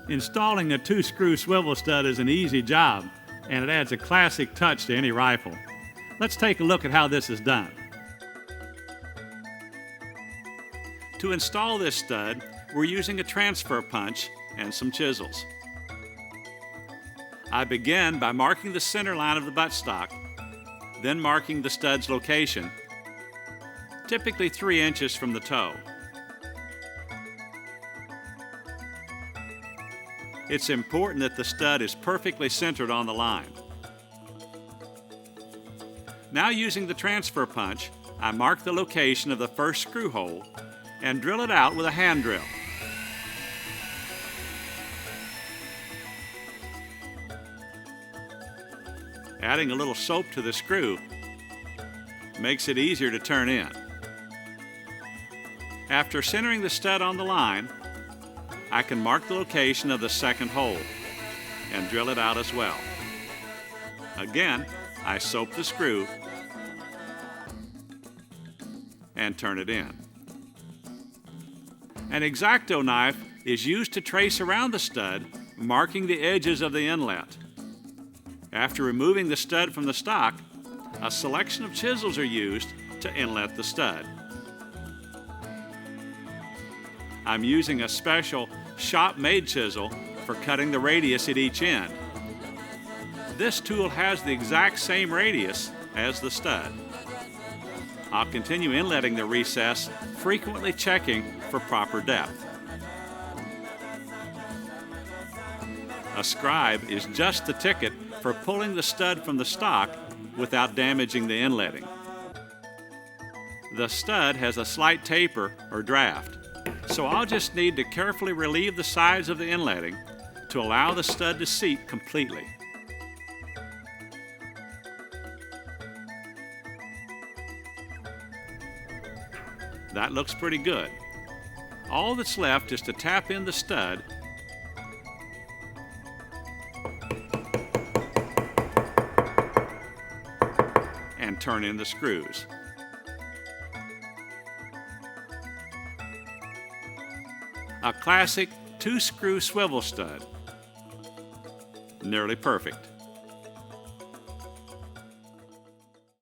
Installing a 2-screw swivel stud is an easy job, and it adds a classic touch to any rifle. Let's take a look at how this is done. To install this stud, we're using a transfer punch and some chisels. I begin by marking the center line of the buttstock, then marking the stud's location, typically 3 inches from the toe. It's important that the stud is perfectly centered on the line. Now, using the transfer punch, I mark the location of the first screw hole and drill it out with a hand drill. Adding a little soap to the screw makes it easier to turn in. After centering the stud on the line, I can mark the location of the second hole and drill it out as well. Again, I soap the screw and turn it in. An X-Acto knife is used to trace around the stud, marking the edges of the inlet. After removing the stud from the stock, a selection of chisels are used to inlet the stud. I'm using a special shop-made chisel for cutting the radius at each end. This tool has the exact same radius as the stud. I'll continue inletting the recess, frequently checking for proper depth. A scribe is just the ticket for pulling the stud from the stock without damaging the inletting. The stud has a slight taper or draft, so I'll just need to carefully relieve the sides of the inletting to allow the stud to seat completely. That looks pretty good. All that's left is to tap in the stud and turn in the screws. A classic 2-screw swivel stud. Nearly perfect.